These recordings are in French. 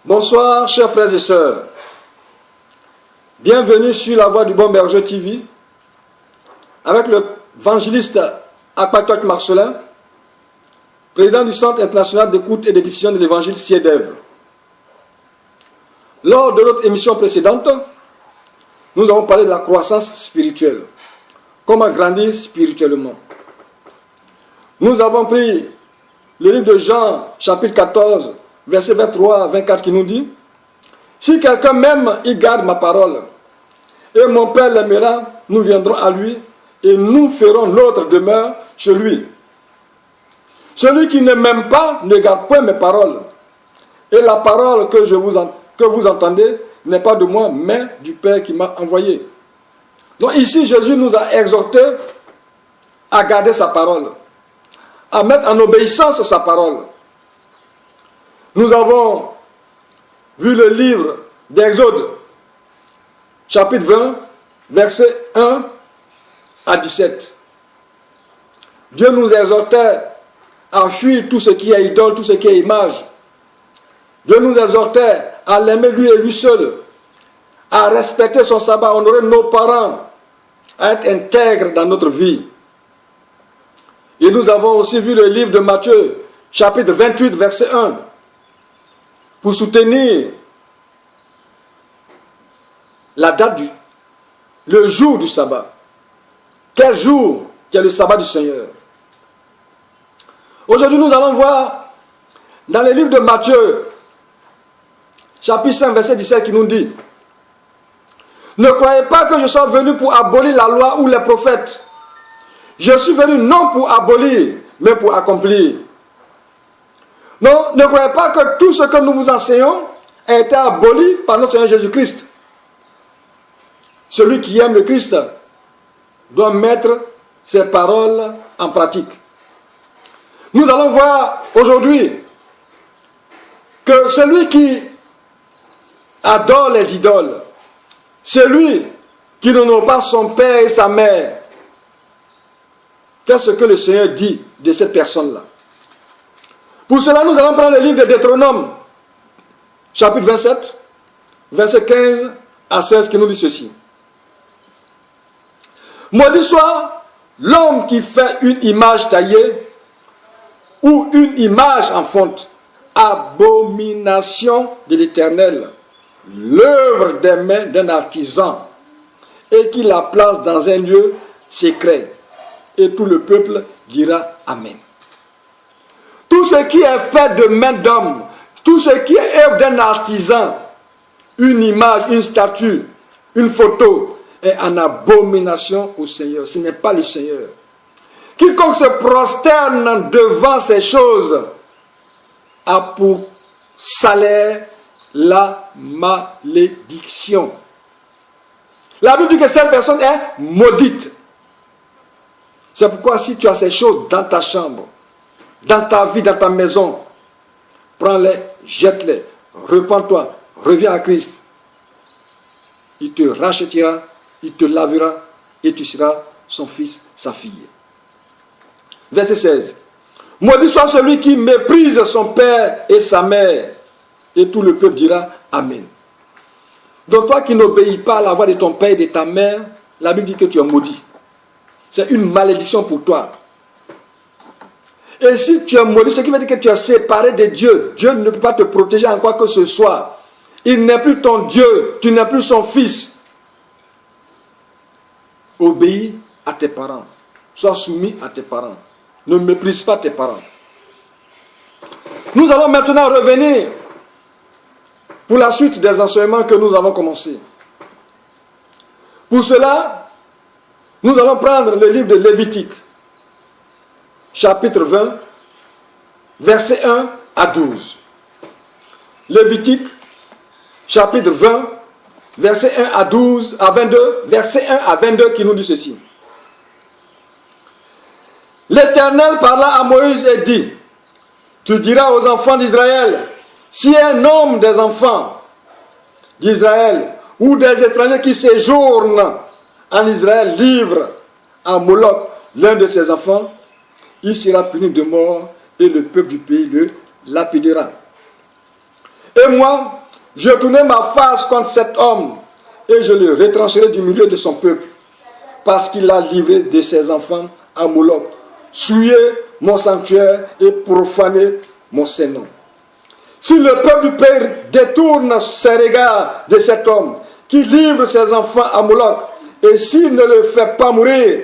Bonsoir chers frères et sœurs, bienvenue sur la Voix du Bon Berger TV avec l'évangéliste Akpatok Marcelin, président du Centre international d'écoute et de diffusion de l'évangile CIEDEV. Lors de notre émission précédente, nous avons parlé de la croissance spirituelle, comment grandir spirituellement. Nous avons pris le livre de Jean, chapitre 14, verset 23 à 24 qui nous dit: si quelqu'un m'aime, il garde ma parole. Et mon Père l'aimera, nous viendrons à lui et nous ferons notre demeure chez lui. Celui qui ne m'aime pas ne garde point mes paroles. Et la parole que vous entendez n'est pas de moi, mais du Père qui m'a envoyé. Donc ici, Jésus nous a exhortés à garder sa parole, à mettre en obéissance sa parole. Nous avons vu le livre d'Exode, chapitre 20, versets 1 à 17. Dieu nous exhortait à fuir tout ce qui est idole, tout ce qui est image. Dieu nous exhortait à l'aimer lui et lui seul, à respecter son sabbat, à honorer nos parents, à être intègres dans notre vie. Et nous avons aussi vu le livre de Matthieu, chapitre 28, verset 1. Pour soutenir la date le jour du sabbat. Quel jour qui est le sabbat du Seigneur? Aujourd'hui, nous allons voir dans le livre de Matthieu, chapitre 5, verset 17, qui nous dit: ne croyez pas que je sois venu pour abolir la loi ou les prophètes. Je suis venu non pour abolir, mais pour accomplir. Non, ne croyez pas que tout ce que nous vous enseignons a été aboli par notre Seigneur Jésus-Christ. Celui qui aime le Christ doit mettre ses paroles en pratique. Nous allons voir aujourd'hui que celui qui adore les idoles, celui qui n'honore pas son père et sa mère, qu'est-ce que le Seigneur dit de cette personne-là? Pour cela, nous allons prendre le livre de Deutéronome, chapitre 27, verset 15 à 16, qui nous dit ceci: maudit soit l'homme qui fait une image taillée ou une image en fonte, abomination de l'Éternel, l'œuvre des mains d'un artisan, et qui la place dans un lieu secret. Et tout le peuple dira Amen. Tout ce qui est fait de main d'homme, tout ce qui est œuvre d'un artisan, une image, une statue, une photo, est en abomination au Seigneur. Ce n'est pas le Seigneur. Quiconque se prosterne devant ces choses a pour salaire la malédiction. La Bible dit que cette personne est maudite. C'est pourquoi si tu as ces choses dans ta chambre, dans ta vie, dans ta maison, prends-les, jette-les, repens-toi, reviens à Christ. Il te rachètera, il te lavera et tu seras son fils, sa fille. Verset 16. Maudit soit celui qui méprise son père et sa mère. Et tout le peuple dira Amen. Donc toi qui n'obéis pas à la voix de ton père et de ta mère, la Bible dit que tu es maudit. C'est une malédiction pour toi. Et si tu es maudit, ce qui veut dire que tu es séparé de Dieu. Dieu ne peut pas te protéger en quoi que ce soit. Il n'est plus ton Dieu, tu n'es plus son fils. Obéis à tes parents. Sois soumis à tes parents. Ne méprise pas tes parents. Nous allons maintenant revenir pour la suite des enseignements que nous avons commencés. Pour cela, nous allons prendre le livre de Lévitique, chapitre 20, versets 1 à 12. Lévitique, chapitre 20, versets 1 à 12, à 22, verset 1 à 22 qui nous dit ceci. L'Éternel parla à Moïse et dit: tu diras aux enfants d'Israël, si un homme des enfants d'Israël ou des étrangers qui séjournent en Israël livre à Moloch l'un de ses enfants, il sera puni de mort et le peuple du pays le lapidera. Et moi, je tournai ma face contre cet homme et je le retrancherai du milieu de son peuple, parce qu'il a livré de ses enfants à Moloch, souillé mon sanctuaire et profané mon Saint-Nom. Si le peuple du Père détourne ses regards de cet homme qui livre ses enfants à Moloch, et s'il ne le fait pas mourir,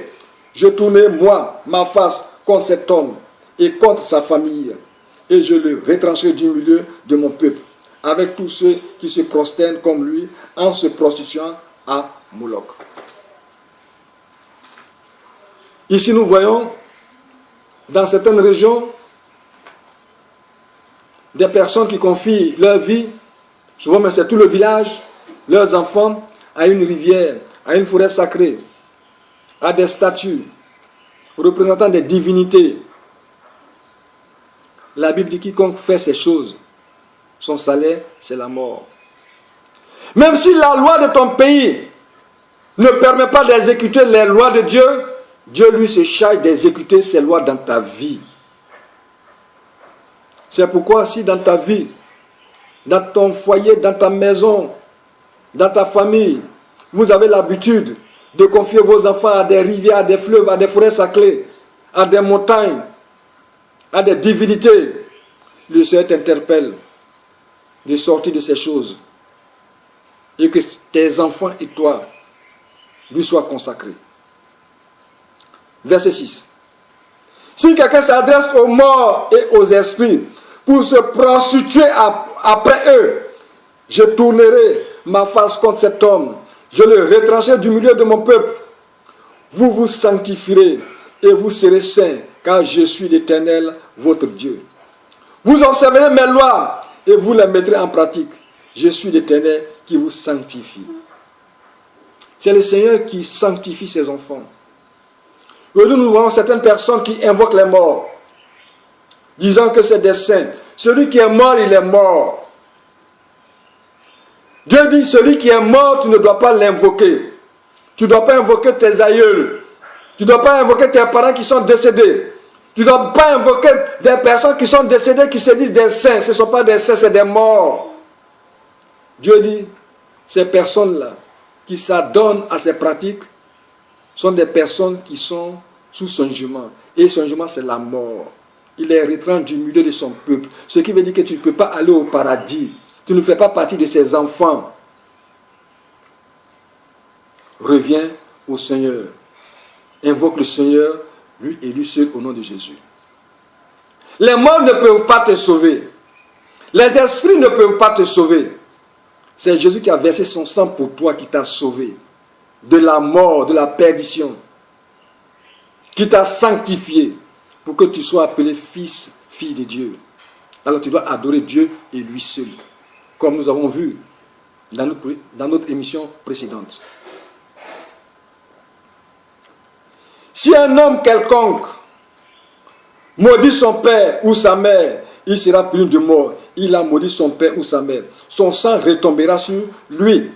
je tournerai moi ma face contre cet homme et contre sa famille, et je le retrancherai du milieu de mon peuple, avec tous ceux qui se prosternent comme lui en se prostituant à Moloch. Ici nous voyons dans certaines régions des personnes qui confient leur vie, souvent mais c'est tout le village, leurs enfants à une rivière, à une forêt sacrée, à des statues représentant des divinités. La Bible dit quiconque fait ces choses, son salaire c'est la mort. Même si la loi de ton pays ne permet pas d'exécuter les lois de Dieu, Dieu lui se charge d'exécuter ses lois dans ta vie. C'est pourquoi si dans ta vie, dans ton foyer, dans ta maison, dans ta famille, vous avez l'habitude de confier vos enfants à des rivières, à des fleuves, à des forêts sacrées, à des montagnes, à des divinités, le Seigneur t'interpelle de sortir de ces choses et que tes enfants et toi lui soient consacrés. Verset 6. Si quelqu'un s'adresse aux morts et aux esprits pour se prostituer après eux, je tournerai ma face contre cet homme, je le retrancherai du milieu de mon peuple. Vous vous sanctifierez et vous serez saints, car je suis l'Éternel, votre Dieu. Vous observerez mes lois et vous les mettrez en pratique. Je suis l'Éternel qui vous sanctifie. C'est le Seigneur qui sanctifie ses enfants. Aujourd'hui, nous voyons certaines personnes qui invoquent les morts, disant que c'est des saints. Celui qui est mort, il est mort. Dieu dit, celui qui est mort, tu ne dois pas l'invoquer. Tu ne dois pas invoquer tes aïeuls. Tu ne dois pas invoquer tes parents qui sont décédés. Tu ne dois pas invoquer des personnes qui sont décédées, qui se disent des saints. Ce ne sont pas des saints, c'est des morts. Dieu dit, ces personnes-là, qui s'adonnent à ces pratiques, sont des personnes qui sont sous son jugement. Et son jugement, c'est la mort. Il est retranché du milieu de son peuple. Ce qui veut dire que tu ne peux pas aller au paradis. Tu ne fais pas partie de ses enfants. Reviens au Seigneur. Invoque le Seigneur, lui et lui seul, au nom de Jésus. Les morts ne peuvent pas te sauver. Les esprits ne peuvent pas te sauver. C'est Jésus qui a versé son sang pour toi, qui t'a sauvé de la mort, de la perdition, qui t'a sanctifié pour que tu sois appelé fils, fille de Dieu. Alors tu dois adorer Dieu et lui seul, comme nous avons vu dans notre émission précédente. Si un homme quelconque maudit son père ou sa mère, il sera puni de mort. Il a maudit son père ou sa mère. Son sang retombera sur lui.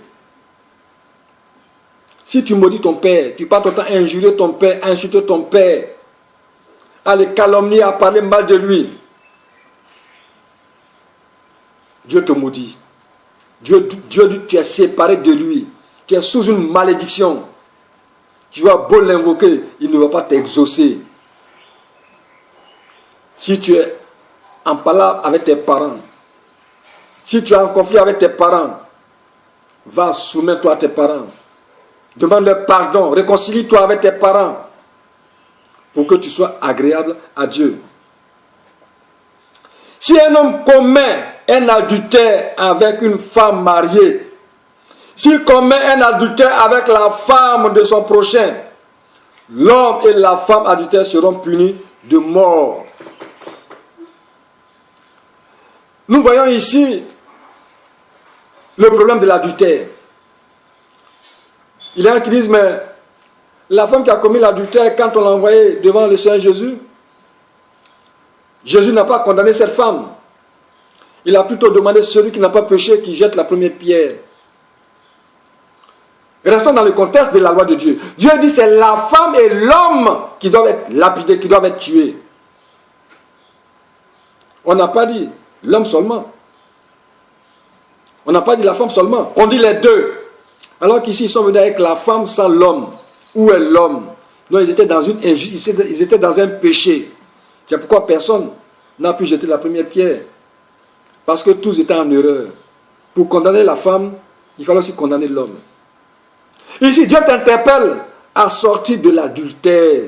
Si tu maudis ton père, tu passes ton temps à injurier ton père, à insulter ton père, à le calomnier, à parler mal de lui, Dieu te maudit. Dieu dit que tu es séparé de lui. Tu es sous une malédiction. Tu vas beau l'invoquer, il ne va pas t'exaucer. Si tu es en parlant avec tes parents, si tu es en conflit avec tes parents, va soumettre-toi à tes parents. Demande-leur pardon, réconcilie-toi avec tes parents pour que tu sois agréable à Dieu. Si un homme commet un adultère avec une femme mariée, s'il commet un adultère avec la femme de son prochain, l'homme et la femme adultère seront punis de mort. Nous voyons ici le problème de l'adultère. Il y en a qui disent, mais la femme qui a commis l'adultère, quand on l'a envoyée devant le Seigneur Jésus, Jésus n'a pas condamné cette femme. Il a plutôt demandé à celui qui n'a pas péché qui jette la première pierre. Restons dans le contexte de la loi de Dieu. Dieu dit c'est la femme et l'homme qui doivent être lapidés, qui doivent être tués. On n'a pas dit l'homme seulement. On n'a pas dit la femme seulement, on dit les deux. Alors qu'ici, ils sont venus avec la femme sans l'homme. Où est l'homme? Donc ils étaient dans une injustice, ils étaient dans un péché. C'est pourquoi personne n'a pu jeter la première pierre. Parce que tous étaient en erreur. Pour condamner la femme, il fallait aussi condamner l'homme. Ici, Dieu t'interpelle à sortir de l'adultère.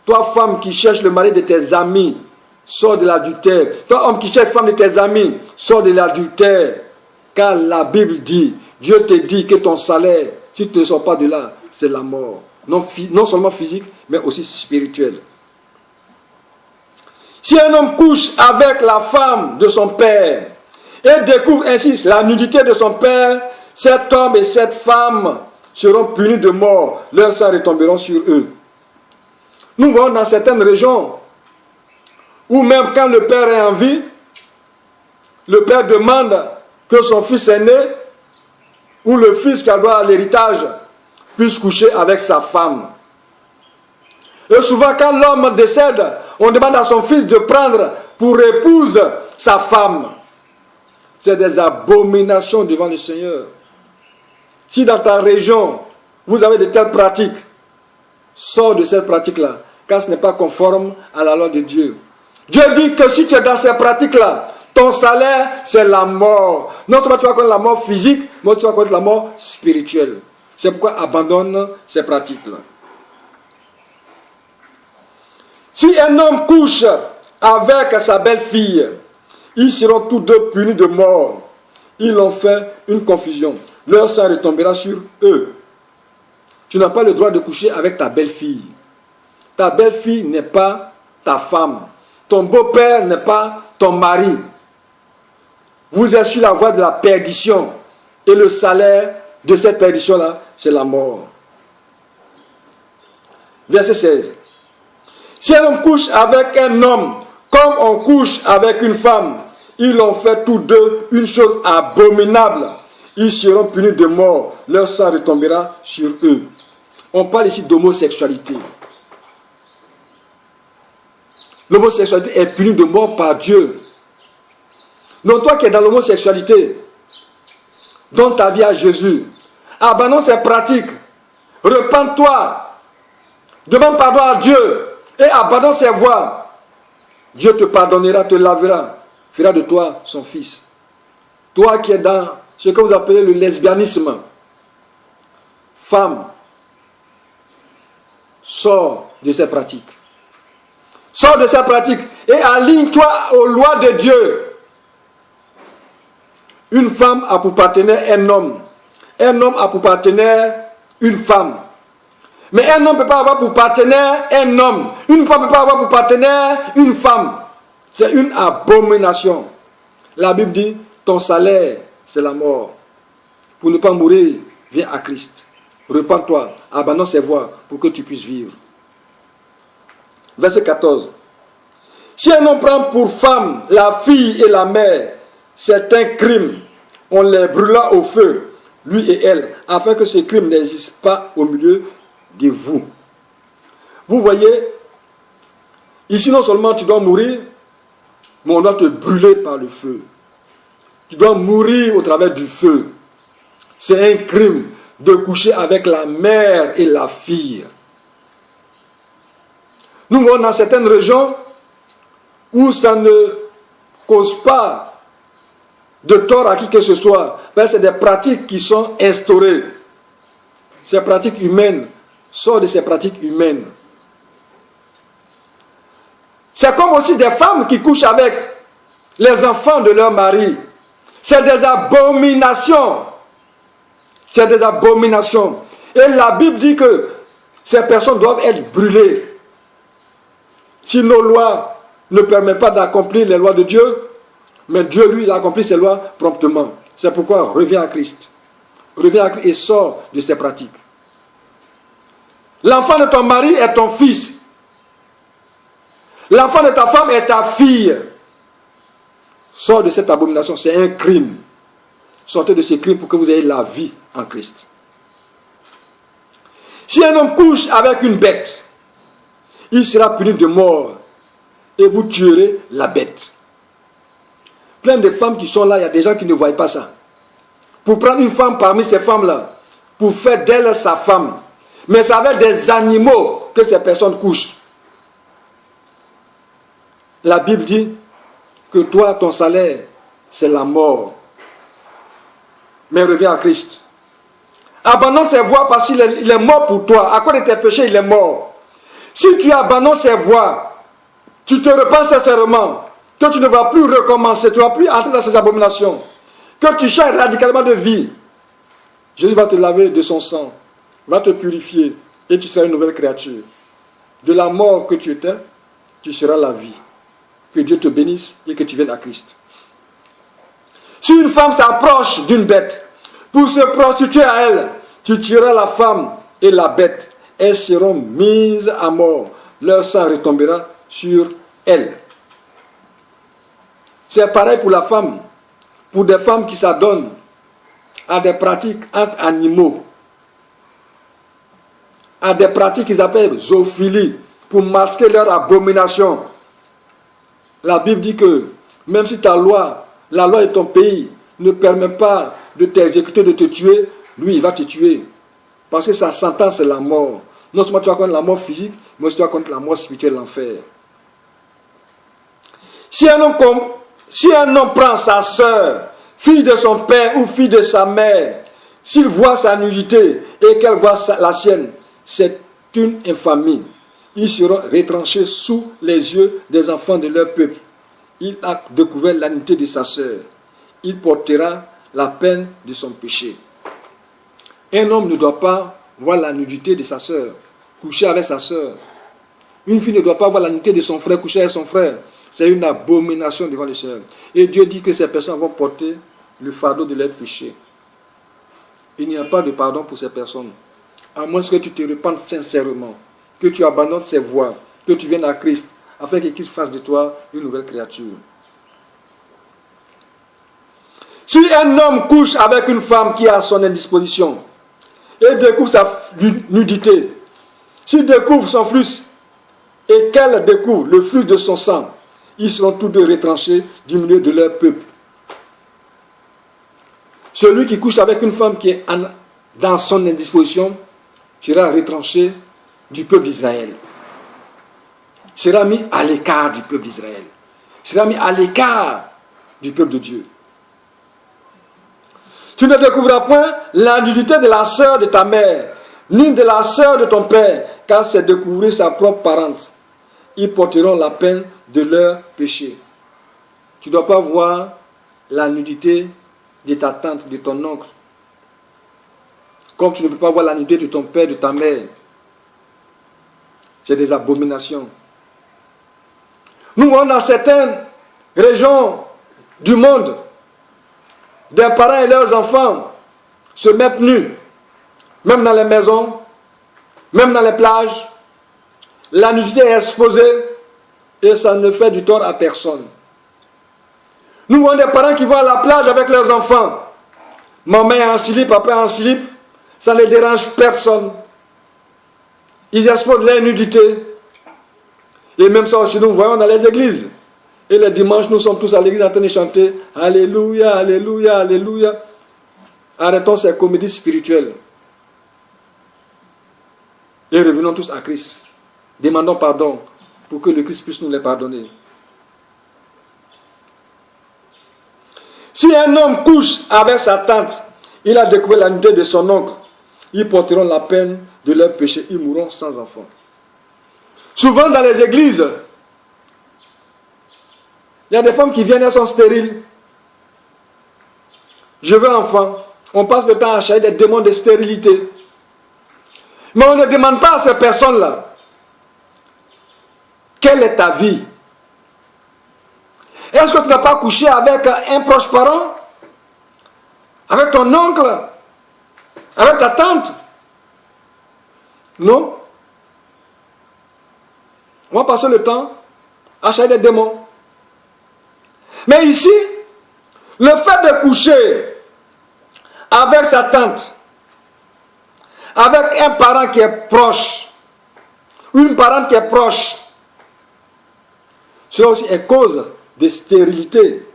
Toi, femme qui cherche le mari de tes amis, sors de l'adultère. Toi, homme qui cherche la femme de tes amis, sors de l'adultère. Car la Bible dit, Dieu te dit que ton salaire, si tu ne sors pas de là, c'est la mort. Non seulement physique, mais aussi spirituelle. Si un homme couche avec la femme de son père et découvre ainsi la nudité de son père, cet homme et cette femme seront punis de mort. Leurs sangs retomberont sur eux. Nous voyons dans certaines régions où même quand le père est en vie, le père demande que son fils aîné ou le fils qui a droit à l'héritage puisse coucher avec sa femme. Et souvent quand l'homme décède, on demande à son fils de prendre pour épouse sa femme. C'est des abominations devant le Seigneur. Si dans ta région, vous avez de telles pratiques, sors de cette pratique-là, car ce n'est pas conforme à la loi de Dieu. Dieu dit que si tu es dans ces pratiques-là, ton salaire, c'est la mort. Non seulement tu vas connaître la mort physique, mais tu vas connaître la mort spirituelle. C'est pourquoi abandonne ces pratiques-là. Si un homme couche avec sa belle-fille, ils seront tous deux punis de mort. Ils ont fait une confusion. Leur sang retombera sur eux. Tu n'as pas le droit de coucher avec ta belle-fille. Ta belle-fille n'est pas ta femme. Ton beau-père n'est pas ton mari. Vous êtes sur la voie de la perdition. Et le salaire de cette perdition-là, c'est la mort. Verset 16. Si un homme couche avec un homme, comme on couche avec une femme, ils ont fait tous deux une chose abominable. Ils seront punis de mort. Leur sang retombera sur eux. On parle ici d'homosexualité. L'homosexualité est punie de mort par Dieu. Donc toi qui es dans l'homosexualité, donne ta vie à Jésus. Abandonne ces pratiques. Repends-toi. Demande pardon à Dieu. Et abandonne ses voies. Dieu te pardonnera, te lavera. Fera de toi son fils. Toi qui es dans ce que vous appelez le lesbianisme. Femme. Sors de ces pratiques. Sors de ces pratiques et aligne-toi aux lois de Dieu. Une femme a pour partenaire un homme. Un homme a pour partenaire une femme. Mais un homme ne peut pas avoir pour partenaire un homme. Une femme ne peut pas avoir pour partenaire une femme. C'est une abomination. La Bible dit, ton salaire, c'est la mort. Pour ne pas mourir, viens à Christ. Repends-toi, abandonne ses voies pour que tu puisses vivre. Verset 14. Si un homme prend pour femme la fille et la mère, c'est un crime. On les brûla au feu, lui et elle, afin que ce crime n'existe pas au milieu de vous. Vous voyez, ici non seulement tu dois mourir, mais on doit te brûler par le feu. Tu dois mourir au travers du feu. C'est un crime de coucher avec la mère et la fille. Nous voyons dans certaines régions où ça ne cause pas de tort à qui que ce soit, mais c'est des pratiques qui sont instaurées. Ces pratiques humaines sortent de ces pratiques humaines. C'est comme aussi des femmes qui couchent avec les enfants de leur mari. C'est des abominations. C'est des abominations. Et la Bible dit que ces personnes doivent être brûlées. Si nos lois ne permettent pas d'accomplir les lois de Dieu, mais Dieu, lui, il a accompli ses lois promptement. C'est pourquoi reviens à Christ. Reviens à Christ et sors de ces pratiques. L'enfant de ton mari est ton fils. L'enfant de ta femme est ta fille. Sors de cette abomination, c'est un crime. Sortez de ce crime pour que vous ayez la vie en Christ. Si un homme couche avec une bête, il sera puni de mort et vous tuerez la bête. Plein de femmes qui sont là, il y a des gens qui ne voient pas ça. pour prendre une femme parmi ces femmes-là, pour faire d'elle sa femme. Mais c'est avec des animaux que ces personnes couchent. La Bible dit que toi, ton salaire, c'est la mort. Mais reviens à Christ. Abandonne ses voies parce qu'il est mort pour toi. À cause de tes péchés, il est mort. Si tu abandonnes ses voies, tu te repens sincèrement, que tu ne vas plus recommencer, tu ne vas plus entrer dans ces abominations, que tu changes radicalement de vie, Jésus va te laver de son sang, va te purifier et tu seras une nouvelle créature. De la mort que tu étais, tu seras la vie. Que Dieu te bénisse et que tu viennes à Christ. Si une femme s'approche d'une bête pour se prostituer à elle, tu tueras la femme et la bête. Elles seront mises à mort. Leur sang retombera sur elles. C'est pareil pour la femme. Pour des femmes qui s'adonnent à des pratiques entre animaux, à des pratiques qu'ils appellent zoophilie, pour masquer leur abomination. La Bible dit que même si la loi de ton pays ne permet pas de t'exécuter, de te tuer, lui, il va te tuer. Parce que sa sentence, c'est la mort. Non seulement tu vas contre la mort physique, mais aussi tu vas contre la mort spirituelle, l'enfer. Si un homme prend sa sœur, fille de son père ou fille de sa mère, s'il voit sa nudité et qu'elle voit la sienne, c'est une infamie. Ils seront retranchés sous les yeux des enfants de leur peuple. Il a découvert la nudité de sa sœur. Il portera la peine de son péché. Un homme ne doit pas voir la nudité de sa sœur, coucher avec sa sœur. Une fille ne doit pas voir la nudité de son frère, coucher avec son frère. C'est une abomination devant le Seigneur. Et Dieu dit que ces personnes vont porter le fardeau de leurs péchés. Il n'y a pas de pardon pour ces personnes. À moins que tu te repentes sincèrement, que tu abandonnes ses voies, que tu viennes à Christ, afin que Christ fasse de toi une nouvelle créature. Si un homme couche avec une femme qui est à son indisposition et découvre sa nudité, s'il découvre son flux et qu'elle découvre le flux de son sang, ils seront tous deux retranchés du milieu de leur peuple. Celui qui couche avec une femme qui est dans son indisposition sera retranché du peuple d'Israël. Sera mis à l'écart du peuple d'Israël. Sera mis à l'écart du peuple de Dieu. Tu ne découvriras point la nudité de la sœur de ta mère, ni de la sœur de ton père, car c'est découvrir sa propre parente. Ils porteront la peine de leur péché. Tu ne dois pas voir la nudité de ta tante, de ton oncle, comme tu ne peux pas voir la nudité de ton père, de ta mère. C'est des abominations. Nous voyons dans certaines régions du monde, des parents et leurs enfants se mettent nus, même dans les maisons, même dans les plages. La nudité est exposée et ça ne fait du tort à personne. Nous voyons des parents qui vont à la plage avec leurs enfants. Maman est en slip, papa est en slip, ça ne dérange personne. Ils exposent leur nudité. Et même ça aussi, nous voyons dans les églises. Et les dimanches, nous sommes tous à l'église en train de chanter Alléluia, Alléluia, Alléluia. Arrêtons ces comédies spirituelles. Et revenons tous à Christ. Demandons pardon pour que le Christ puisse nous les pardonner. Si un homme couche avec sa tante, il a découvert la nudité de son oncle, ils porteront la peine de leur péché, ils mourront sans enfant. Souvent dans les églises, il y a des femmes qui viennent, elles sont stériles. Je veux un enfant. On passe le temps à chercher des démons de stérilité. Mais on ne demande pas à ces personnes-là, quelle est ta vie? Est-ce que tu n'as pas couché avec un proche parent? Avec ton oncle? Avec ta tante? Non. On va passer le temps à chercher des démons. Mais ici, le fait de coucher avec sa tante, avec un parent qui est proche, une parente qui est proche, cela aussi est cause de stérilité.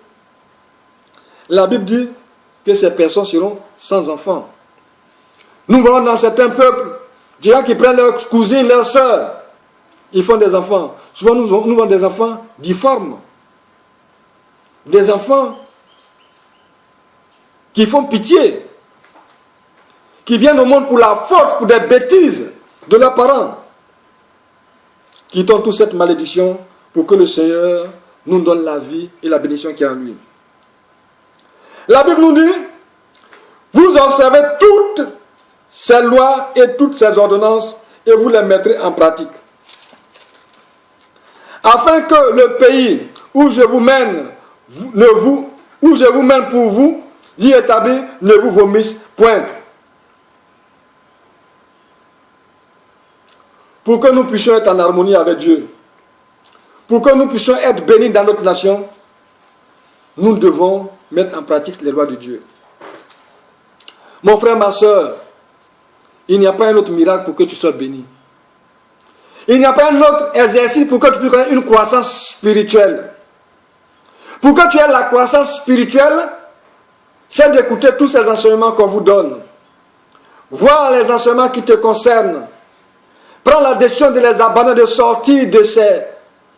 La Bible dit que ces personnes seront sans enfants. Nous voyons dans certains peuples, des gens qui prennent leurs cousines, leurs sœurs, ils font des enfants. Souvent, nous voyons des enfants difformes. Des enfants qui font pitié, qui viennent au monde pour la faute, pour des bêtises de leurs parents. Quittons toute cette malédiction pour que le Seigneur nous donne la vie et la bénédiction qui est en lui. La Bible nous dit, vous observez toutes ces lois et toutes ces ordonnances et vous les mettrez en pratique. Afin que le pays où je vous mène, pour vous y établir, ne vous vomisse point. Pour que nous puissions être en harmonie avec Dieu, pour que nous puissions être bénis dans notre nation, nous devons mettre en pratique les lois de Dieu. Mon frère, ma soeur, il n'y a pas un autre miracle pour que tu sois béni. Il n'y a pas un autre exercice pour que tu puisses connaître une croissance spirituelle. Pour que tu aies la croissance spirituelle, c'est d'écouter tous ces enseignements qu'on vous donne. Voir les enseignements qui te concernent. Prends la décision de les abandonner, de sortir de ces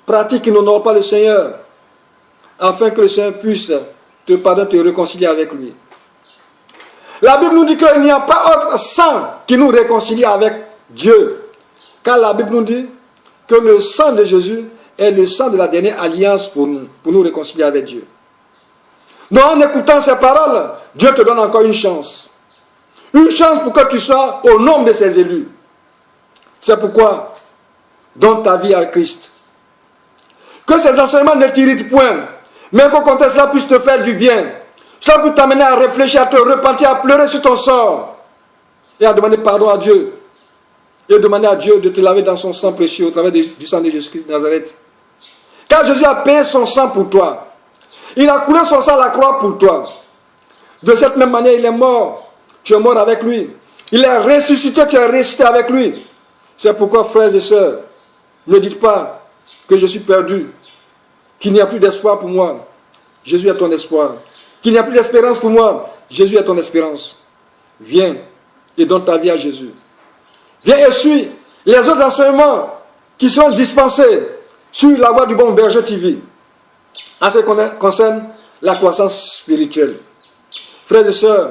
pratiques qui n'honorent pas le Seigneur, afin que le Seigneur puisse te pardonner, te réconcilier avec lui. La Bible nous dit qu'il n'y a pas autre sang qui nous réconcilie avec Dieu. Car la Bible nous dit que le sang de Jésus est le sang de la dernière alliance pour nous réconcilier avec Dieu. Donc en écoutant ces paroles, Dieu te donne encore une chance. Une chance pour que tu sois au nombre de ses élus. C'est pourquoi, donne ta vie à Christ. Que ces enseignements ne t'irritent point, mais qu'au contraire, cela puisse te faire du bien. Cela peut t'amener à réfléchir, à te repentir, à pleurer sur ton sort. Et à demander pardon à Dieu. Et demander à Dieu de te laver dans son sang précieux au travers du sang de Jésus-Christ de Nazareth. Car Jésus a payé son sang pour toi. Il a coulé son sang à la croix pour toi. De cette même manière, il est mort. Tu es mort avec lui. Il est ressuscité, tu es ressuscité avec lui. C'est pourquoi, frères et sœurs, ne dites pas que je suis perdu, qu'il n'y a plus d'espoir pour moi. Jésus est ton espoir. Qu'il n'y a plus d'espérance pour moi. Jésus est ton espérance. Viens et donne ta vie à Jésus. Viens et suis les autres enseignements qui sont dispensés sur la voie du bon berger TV. En ce qui concerne la croissance spirituelle. Frères et sœurs,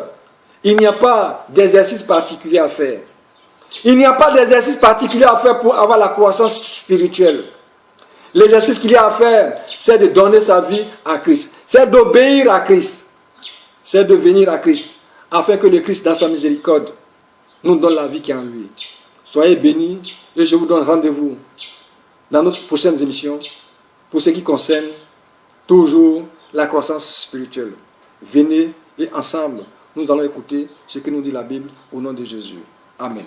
il n'y a pas d'exercice particulier à faire. Il n'y a pas d'exercice particulier à faire pour avoir la croissance spirituelle. L'exercice qu'il y a à faire, c'est de donner sa vie à Christ. C'est d'obéir à Christ. C'est de venir à Christ. Afin que le Christ, dans sa miséricorde, nous donne la vie qui est en lui. Soyez bénis et je vous donne rendez-vous dans notre prochaine émission pour ce qui concerne toujours la croissance spirituelle. Venez et ensemble, nous allons écouter ce que nous dit la Bible au nom de Jésus. Amen.